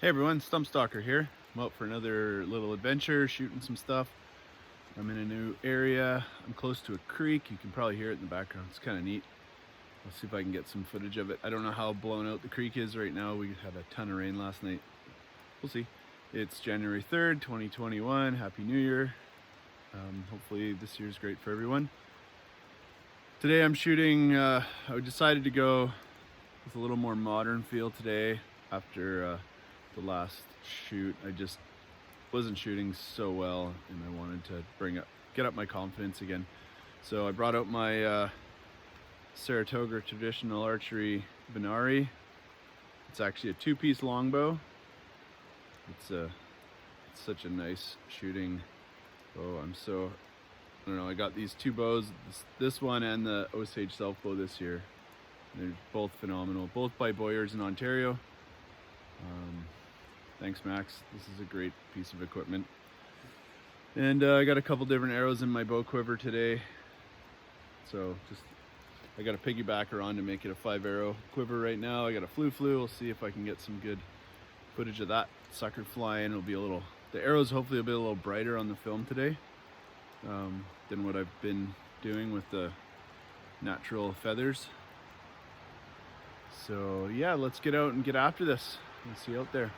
Hey everyone, Stump Stalker here. I'm out for another little adventure, shooting some stuff. I'm in a new area. I'm close to a creek. You can probably hear it in the background. It's kind of neat. I'll see if I can get some footage of it. I don't know how blown out the creek is right now. We had a ton of rain last night. We'll see. It's January 3rd, 2021. Happy New Year. Hopefully this year's great for everyone. Today I'm shooting, I decided to go with a little more modern feel today after the last shoot. I just wasn't shooting so well and I wanted to get up my confidence again. So I brought out my Saratoga traditional archery Venari. It's actually a two-piece longbow. It's such a nice shooting bow. I don't know, I got these two bows, this one and the Osage Self bow this year. They're both phenomenal, both by Boyers in Ontario. Thanks Max, this is a great piece of equipment. And I got a couple different arrows in my bow quiver today. So I got a piggybacker on to make it a 5-arrow quiver right now. I got a flu. We'll see if I can get some good footage of that sucker flying. The arrows hopefully will be a little brighter on the film today than what I've been doing with the natural feathers. So yeah, let's get out and get after this. Let's see you out there.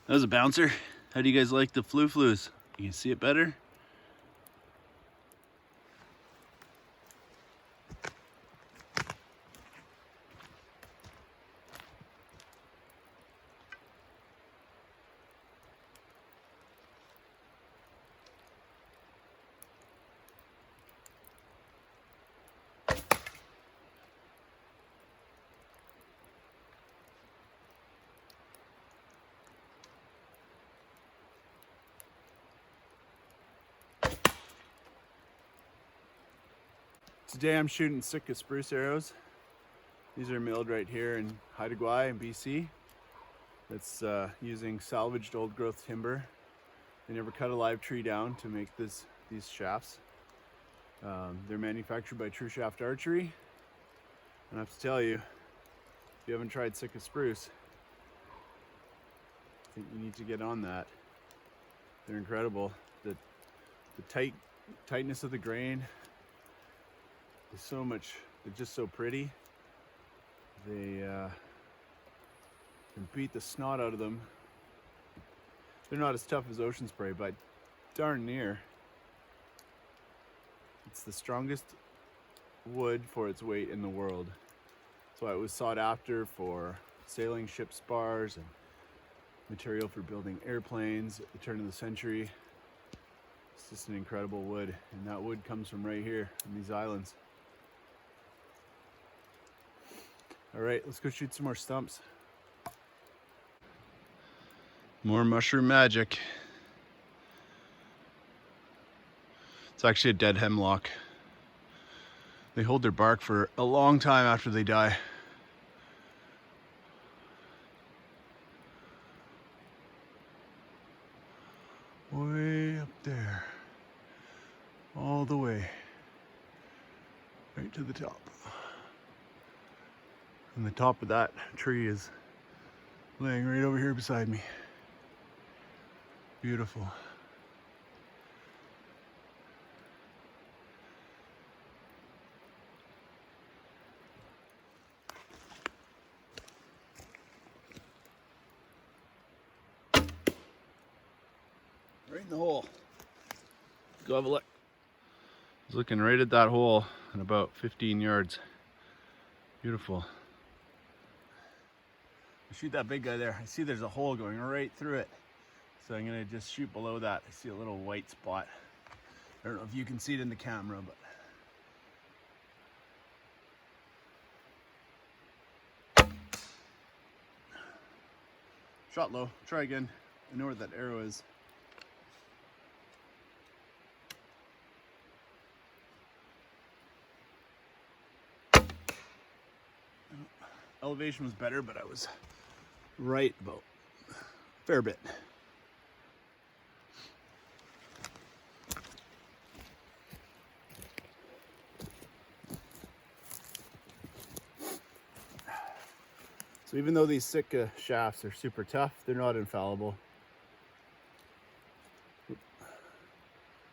That was a bouncer. How do you guys like the flus? You can see it better? Today I'm shooting Sitka Spruce arrows. These are milled right here in Haida in BC. It's using salvaged old growth timber. They never cut a live tree down to make these shafts. They're manufactured by True Shaft Archery. And I have to tell you, if you haven't tried Sitka Spruce, I think you need to get on that. They're incredible. The tightness of the grain is so much, they're just so pretty. They can beat the snot out of them. They're not as tough as ocean spray, but darn near. It's the strongest wood for its weight in the world. That's why it was sought after for sailing ship spars and material for building airplanes at the turn of the century. It's just an incredible wood, and that wood comes from right here in these islands. All right, let's go shoot some more stumps. More mushroom magic. It's actually a dead hemlock. They hold their bark for a long time after they die. Way up there. All the way. Right to the top. And the top of that tree is laying right over here beside me. Beautiful. Right in the hole. Go have a look. I was looking right at that hole at about 15 yards. Beautiful. I shoot that big guy there. I see there's a hole going right through it. So I'm gonna just shoot below that. I see a little white spot. I don't know if you can see it in the camera, but. Shot low. Try again. I know where that arrow is. Elevation was better, but I was right about a fair bit. So even though these Sitka shafts are super tough, they're not infallible.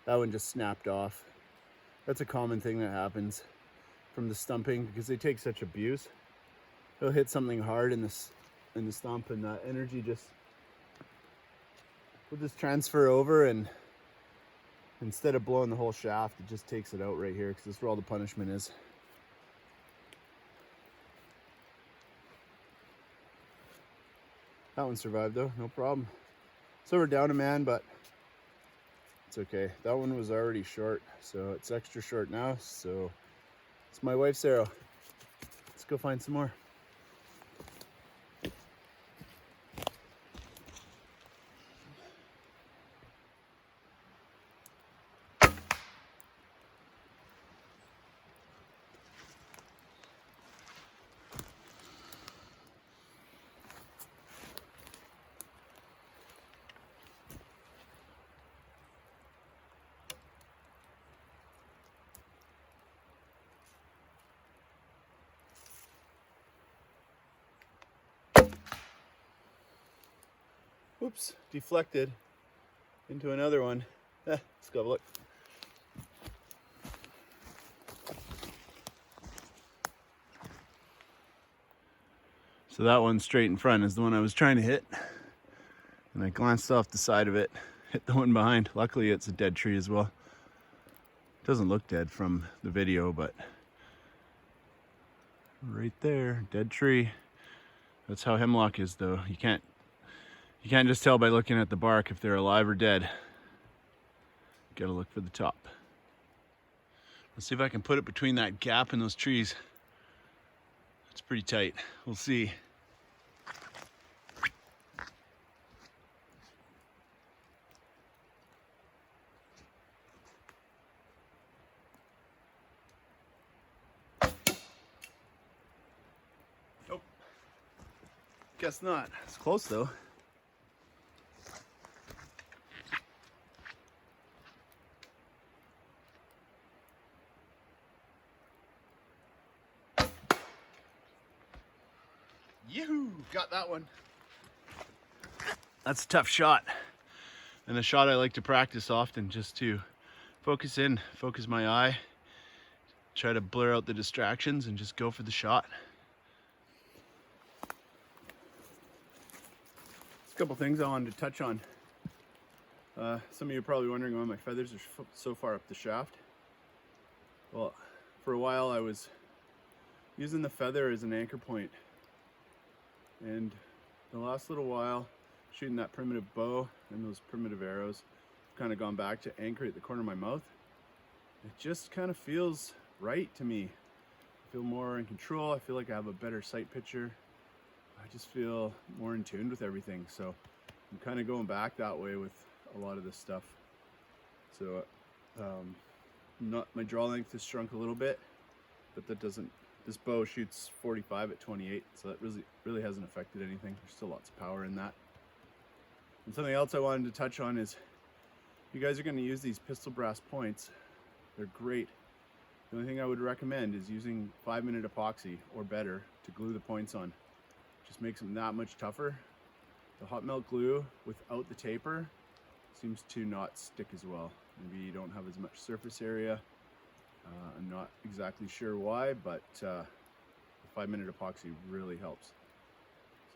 That one just snapped off. That's a common thing that happens from the stumping because they take such abuse. They'll hit something hard in the stump, and that energy will just transfer over, and instead of blowing the whole shaft, it just takes it out right here because that's where all the punishment is. That one survived though, no problem. So we're down a man, but it's okay. That one was already short, so it's extra short now. So it's my wife's arrow. Let's go find some more. Oops, deflected into another one. Let's go have a look. So that one straight in front is the one I was trying to hit. And I glanced off the side of it, hit the one behind. Luckily it's a dead tree as well. It doesn't look dead from the video, but right there, dead tree. That's how hemlock is though. You can't just tell by looking at the bark if they're alive or dead. Gotta look for the top. Let's see if I can put it between that gap in those trees. It's pretty tight. We'll see. Nope. Guess not. It's close though. Yoo-hoo! Got that one. That's a tough shot. And a shot I like to practice often just to focus my eye, try to blur out the distractions and just go for the shot. There's a couple things I wanted to touch on. Some of you are probably wondering why my feathers are so far up the shaft. Well, for a while I was using the feather as an anchor point. And the last little while, shooting that primitive bow and those primitive arrows, I've kind of gone back to anchor at the corner of my mouth. It just kind of feels right to me. I feel more in control. I feel like I have a better sight picture. I just feel more in tune with everything. So I'm kind of going back that way with a lot of this stuff. So my draw length has shrunk a little bit, but that doesn't, this bow shoots 45 at 28, so that really hasn't affected anything. There's still lots of power in that. And something else I wanted to touch on is, if you guys are going to use these pistol brass points, they're great. The only thing I would recommend is using 5-minute epoxy or better to glue the points on. Just makes them that much tougher. The hot melt glue without the taper seems to not stick as well. Maybe you don't have as much surface area. I'm not exactly sure why, but the 5-minute epoxy really helps.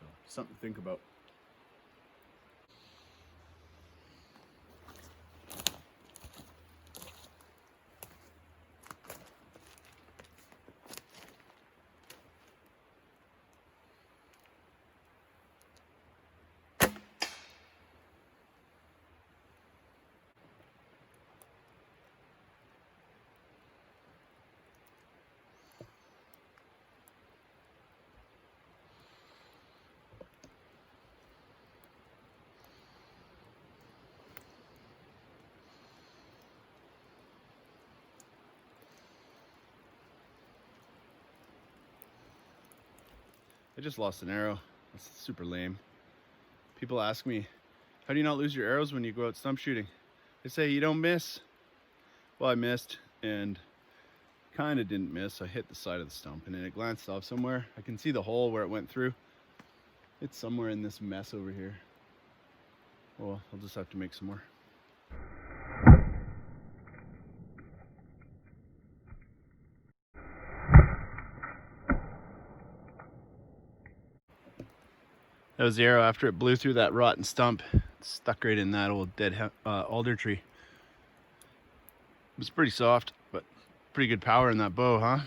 So something to think about. I just lost an arrow. That's super lame. People ask me, how do you not lose your arrows when you go out stump shooting? They say you don't miss. Well, I missed and kind of didn't miss. I hit the side of the stump and then it glanced off somewhere. I can see the hole where it went through. It's somewhere in this mess over here. Well, I'll just have to make some more. That was the arrow after it blew through that rotten stump. It stuck right in that old dead alder tree. It was pretty soft, but pretty good power in that bow, huh?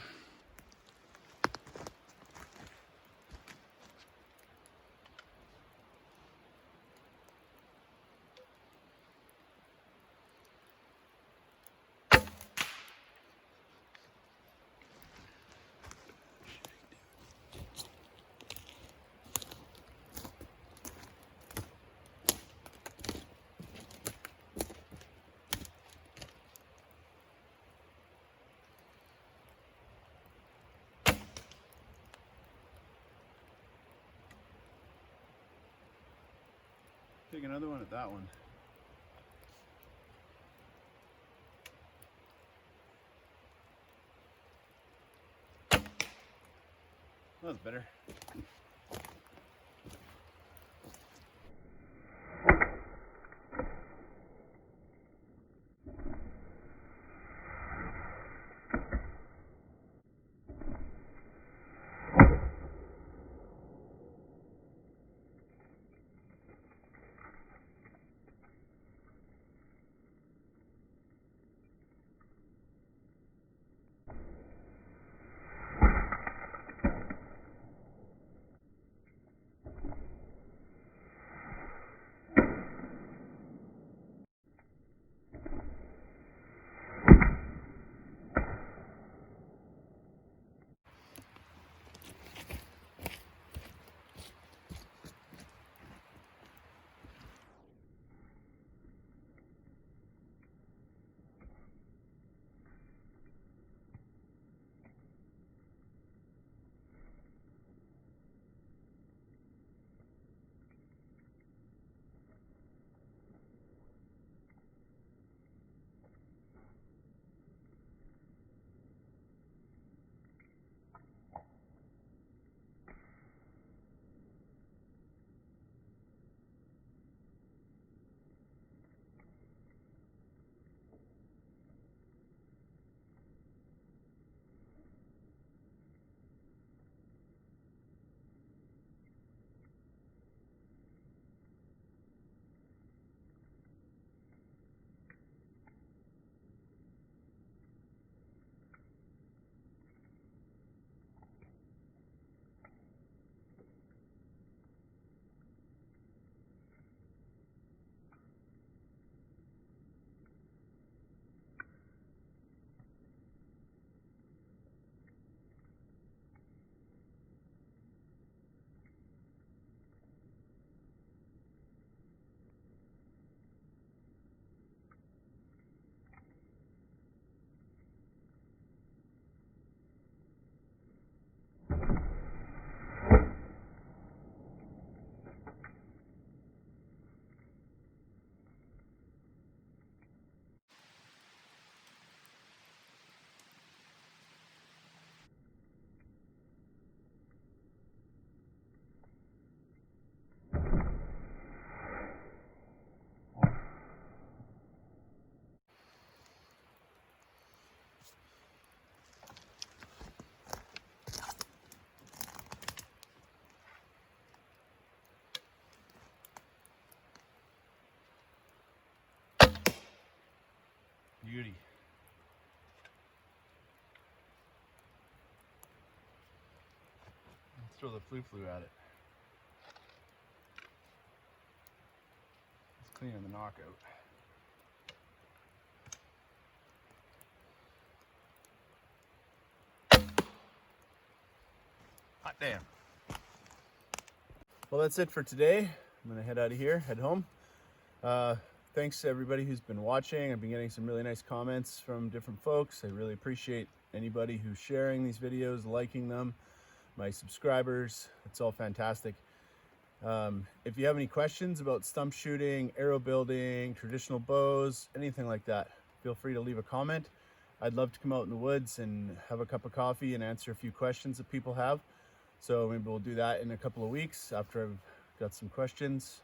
Take another one at that one. That was better. beauty. Let's throw the flu at it. Let's clean the knockout. Hot damn. Well, that's it for today. I'm gonna head out of here, head home. Thanks to everybody who's been watching. I've been getting some really nice comments from different folks. I really appreciate anybody who's sharing these videos, liking them, my subscribers. It's all fantastic. If you have any questions about stump shooting, arrow building, traditional bows, anything like that, feel free to leave a comment. I'd love to come out in the woods and have a cup of coffee and answer a few questions that people have. So maybe we'll do that in a couple of weeks after I've got some questions.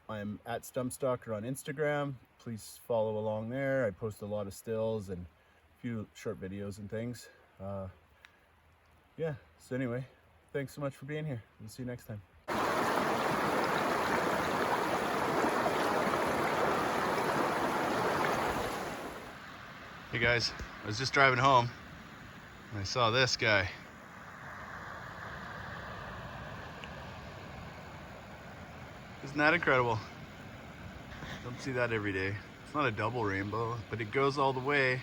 I'm at Stump Stalker on Instagram. Please follow along there. I post a lot of stills and a few short videos and things. Yeah, so anyway, thanks so much for being here. We'll see you next time. Hey guys, I was just driving home and I saw this guy. Isn't that incredible? Don't see that every day. It's not a double rainbow, but it goes all the way.